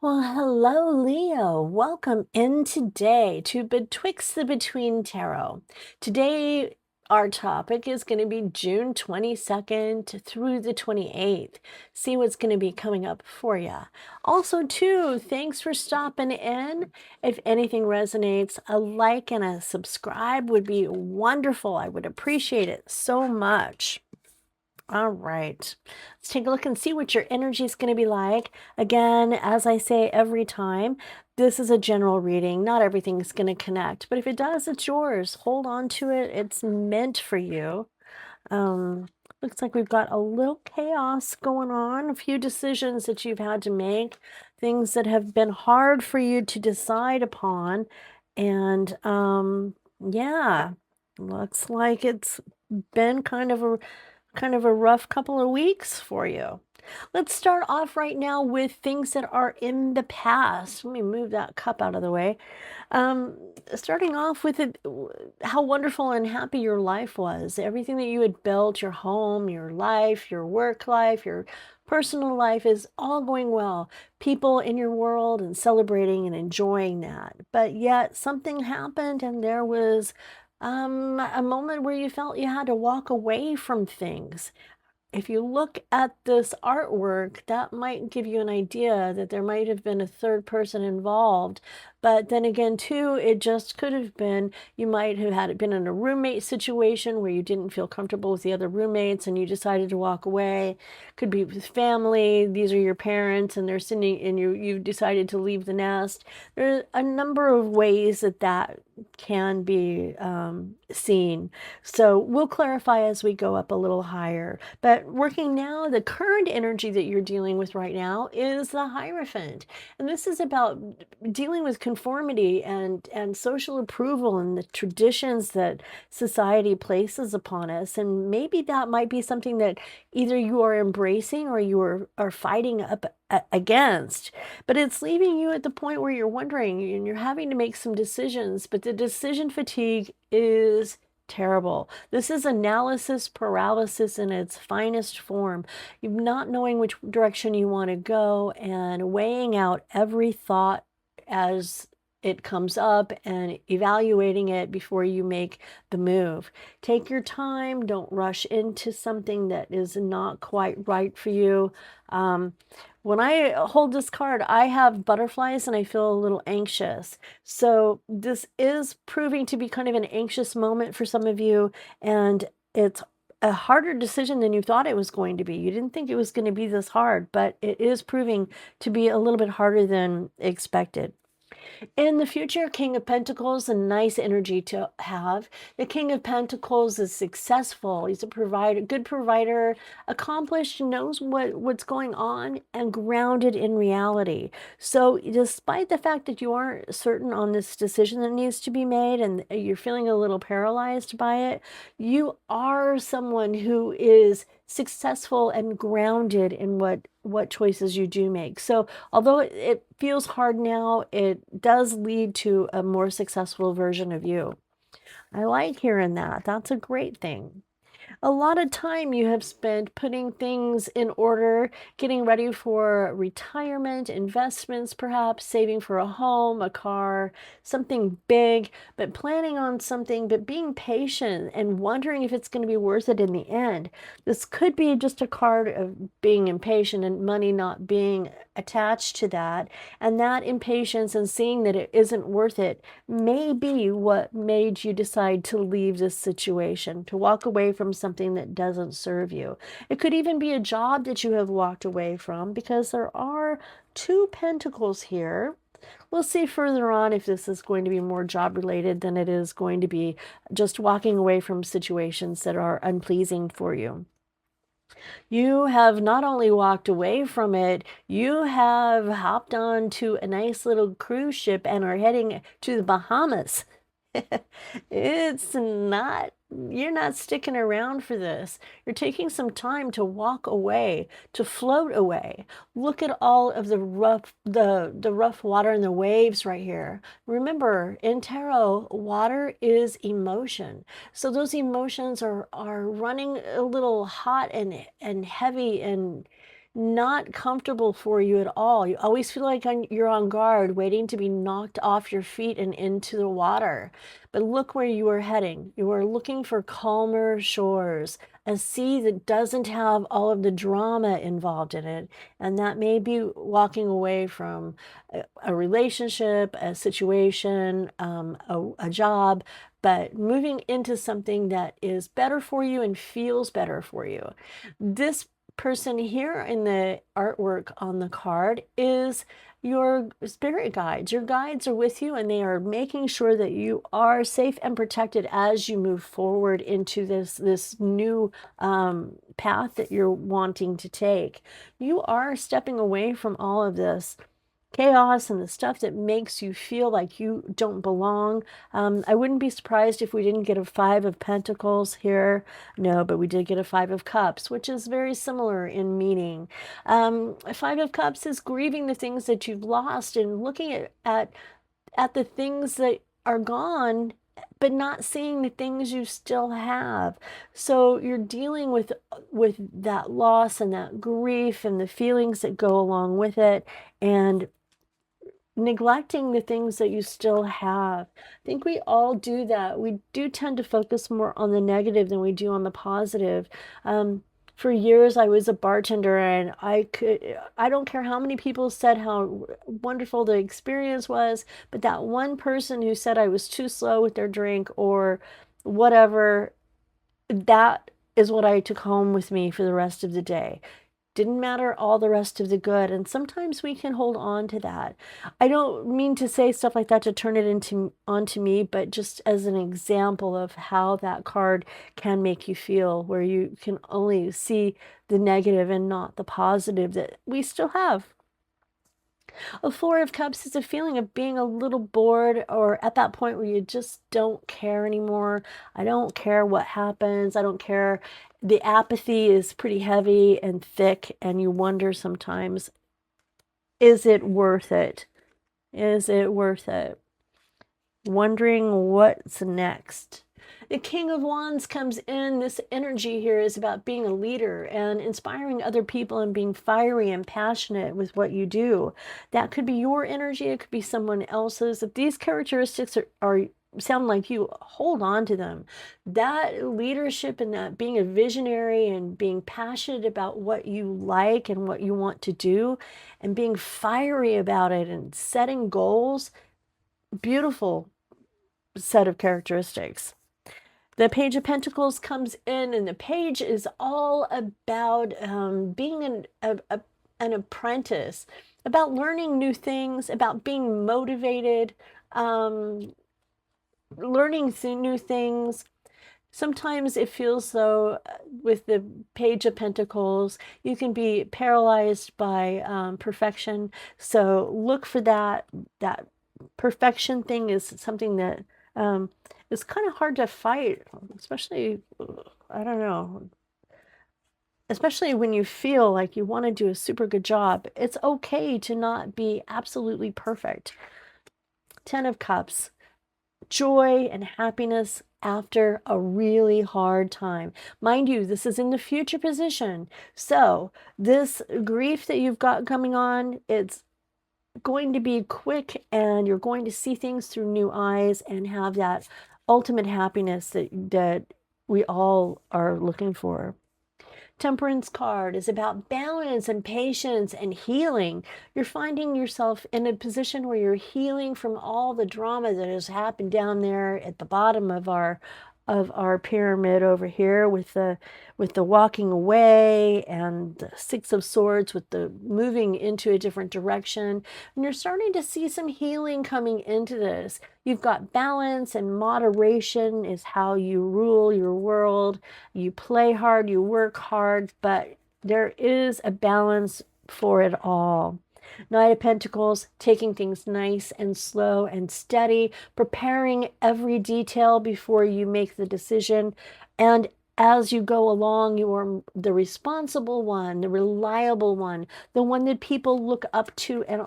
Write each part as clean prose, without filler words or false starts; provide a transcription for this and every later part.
Well, hello, Leo. Welcome in today to Betwixt the Between Tarot. Today, our topic is going to be June 22nd through the 28th. See what's going to be coming up for you. Also, too, thanks for stopping in. If anything resonates, a like and a subscribe would be wonderful. I would appreciate it so much. All right, let's take a look and see what your energy is going to be like. Again, as I say every time, this is a general reading. Not everything's going to connect, but if it does, it's yours. Hold on to it. It's meant for you. Um, Looks like we've got a little chaos going on, a few decisions that you've had to make, things that have been hard for you to decide upon. And yeah, looks like it's been kind of a rough couple of weeks for you. Let's start off right now with things that are in the past. Let me move that cup out of the way. Um, Starting off with how wonderful and happy your life was. Everything that you had built, your home, your life, your work life, your personal life is all going well. People in your world and celebrating and enjoying that. But yet something happened and there was a moment where you felt you had to walk away from things. If you look at this artwork, that might give you an idea that there might have been a third person involved. But then again, too, it just could have been, you might have had it been in a roommate situation where you didn't feel comfortable with the other roommates and you decided to walk away. Could be with family. These are your parents and they're sitting and you've decided to leave the nest. There's a number of ways that can be seen. So we'll clarify as we go up a little higher. But working now, the current energy that you're dealing with right now is the Hierophant. And this is about dealing with conformity and social approval and the traditions that society places upon us. And maybe that might be something that either you are embracing or you are fighting up against, but it's leaving you at the point where you're wondering and you're having to make some decisions, but the decision fatigue is terrible. This is analysis paralysis in its finest form. You're not knowing which direction you want to go and weighing out every thought as it comes up and evaluating it before you make the move. Take your time. Don't rush into something that is not quite right for you. When I hold this card, I have butterflies and I feel a little anxious. So this is proving to be kind of an anxious moment for some of you, and it's a harder decision than you thought it was going to be. You didn't think it was going to be this hard, but it is proving to be a little bit harder than expected. In the future, King of Pentacles, a nice energy to have. The King of Pentacles is successful. He's a provider, good provider, accomplished, knows what's going on, and grounded in reality. So despite the fact that you aren't certain on this decision that needs to be made and you're feeling a little paralyzed by it, you are someone who is successful and grounded in what choices you do make. So although it feels hard now, it does lead to a more successful version of you. I like hearing that. That's a great thing. A lot of time you have spent putting things in order, getting ready for retirement, investments, perhaps saving for a home, a car, something big, but planning on something, but being patient and wondering if it's going to be worth it in the end. This could be just a card of being impatient and money not being attached to that. And that impatience and seeing that it isn't worth it may be what made you decide to leave this situation, to walk away from something that doesn't serve you. It could even be a job that you have walked away from, because there are two pentacles here. We'll see further on if this is going to be more job related than it is going to be just walking away from situations that are unpleasing for you. You have not only walked away from it, you have hopped on to a nice little cruise ship and are heading to the Bahamas. It's not, you're not sticking around for this. You're taking some time to walk away, to float away. Look at all of the rough water and the waves right here. Remember, in tarot, water is emotion. So those emotions are running a little hot and heavy and not comfortable for you at all. You always feel like you're on guard, waiting to be knocked off your feet and into the water. But look where you are heading. You are looking for calmer shores, a sea that doesn't have all of the drama involved in it. And that may be walking away from a relationship, a situation, a job, but moving into something that is better for you and feels better for you. This person here in the artwork on the card is your spirit guides. Your guides are with you, and they are making sure that you are safe and protected as you move forward into this new path that you're wanting to take. You are stepping away from all of this chaos and the stuff that makes you feel like you don't belong. I wouldn't be surprised if we didn't get a 5 of Pentacles here. No, but we did get a 5 of Cups, which is very similar in meaning. A 5 of Cups is grieving the things that you've lost and looking at the things that are gone, but not seeing the things you still have. So you're dealing with that loss and that grief and the feelings that go along with it, and neglecting the things that you still have. I think we all do that. We do tend to focus more on the negative than we do on the positive. For years, I was a bartender, and I don't care how many people said how wonderful the experience was, but that one person who said I was too slow with their drink or whatever, that is what I took home with me for the rest of the day. Didn't matter all the rest of the good. And sometimes we can hold on to that. I don't mean to say stuff like that to turn it onto me, but just as an example of how that card can make you feel, where you can only see the negative and not the positive that we still have. A 4 of Cups is a feeling of being a little bored, or at that point where you just don't care anymore. I don't care what happens. I don't care. The apathy is pretty heavy and thick, and you wonder sometimes, is it worth it? Is it worth it? Wondering what's next. The King of Wands comes in. This energy here is about being a leader and inspiring other people and being fiery and passionate with what you do. That could be your energy. It could be someone else's. If these characteristics are sound like you, hold on to them. That leadership and that being a visionary and being passionate about what you like and what you want to do and being fiery about it and setting goals, beautiful set of characteristics. The Page of Pentacles comes in, and the page is all about being an apprentice, about learning new things, about being motivated, learning new things. Sometimes it feels though with the Page of Pentacles, you can be paralyzed by perfection. So look for that perfection thing is something that it's kind of hard to fight, especially, I don't know, especially when you feel like you want to do a super good job. It's okay to not be absolutely perfect. 10 of Cups, joy and happiness after a really hard time. Mind you, this is in the future position. So this grief that you've got coming on, it's going to be quick, and you're going to see things through new eyes and have that ultimate happiness that we all are looking for. Temperance card is about balance and patience and healing. You're finding yourself in a position where you're healing from all the drama that has happened down there at the bottom of our pyramid over here, with the walking away and the 6 of Swords with the moving into a different direction. And you're starting to see some healing coming into this. You've got balance, and moderation is how you rule your world. You play hard, you work hard, but there is a balance for it all. Knight of Pentacles, taking things nice and slow and steady, preparing every detail before you make the decision. And as you go along, you are the responsible one, the reliable one, the one that people look up to and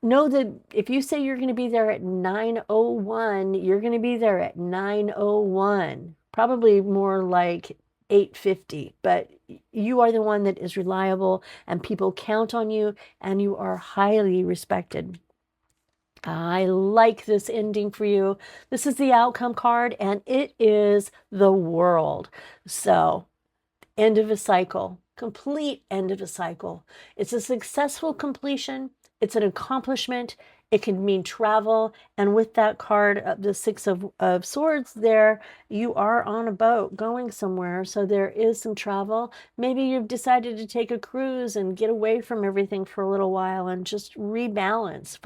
know that if you say you're going to be there at 9:01, you're going to be there at 9:01. Probably more like 850, but you are the one that is reliable and people count on you and you are highly respected. I like this ending for you. This is the outcome card and it is the world. So end of a cycle, complete end of a cycle. It's a successful completion. It's an accomplishment. It can mean travel. And with that card, the Six of Swords there, you are on a boat going somewhere. So there is some travel. Maybe you've decided to take a cruise and get away from everything for a little while and just rebalance,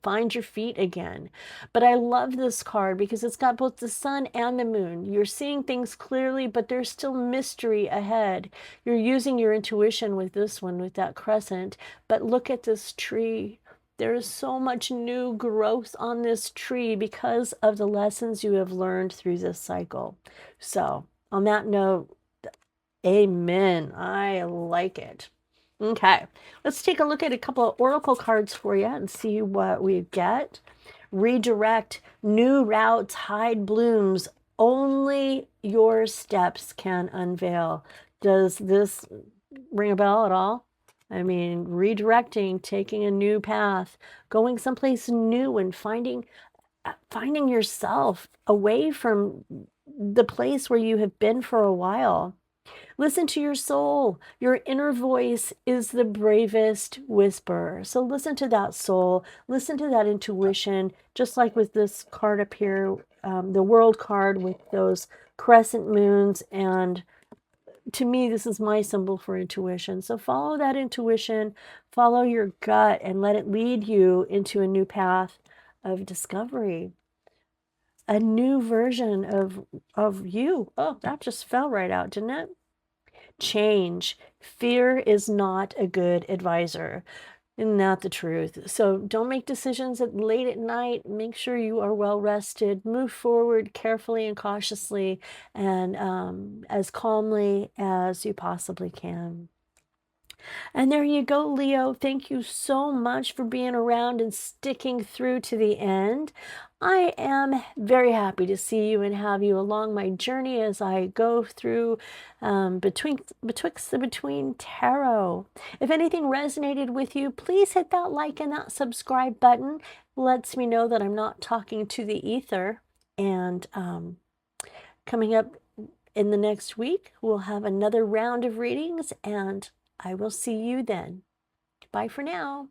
find your feet again. But I love this card because it's got both the sun and the moon. You're seeing things clearly, but there's still mystery ahead. You're using your intuition with this one, with that crescent. But look at this tree. There is so much new growth on this tree because of the lessons you have learned through this cycle. So on that note, amen. I like it. Okay, let's take a look at a couple of oracle cards for you and see what we get. Redirect, new routes, hide blooms. Only your steps can unveil. Does this ring a bell at all? I mean, redirecting, taking a new path, going someplace new and finding yourself away from the place where you have been for a while. Listen to your soul. Your inner voice is the bravest whisperer. So listen to that soul. Listen to that intuition, just like with this card up here, the world card with those crescent moons. And to me, this is my symbol for intuition. So follow that intuition, follow your gut, and let it lead you into a new path of discovery. A new version of you. Oh, that just fell right out, didn't it? Change. Fear is not a good advisor. Not the truth. So don't make decisions late at night. Make sure you are well rested. Move forward carefully and cautiously and as calmly as you possibly can. And there you go, Leo. Thank you so much for being around and sticking through to the end. I am very happy to see you and have you along my journey as I go through Betwixt the Between Tarot. If anything resonated with you, please hit that like and that subscribe button. Lets me know that I'm not talking to the ether. And coming up in the next week, we'll have another round of readings, and I will see you then. Bye for now.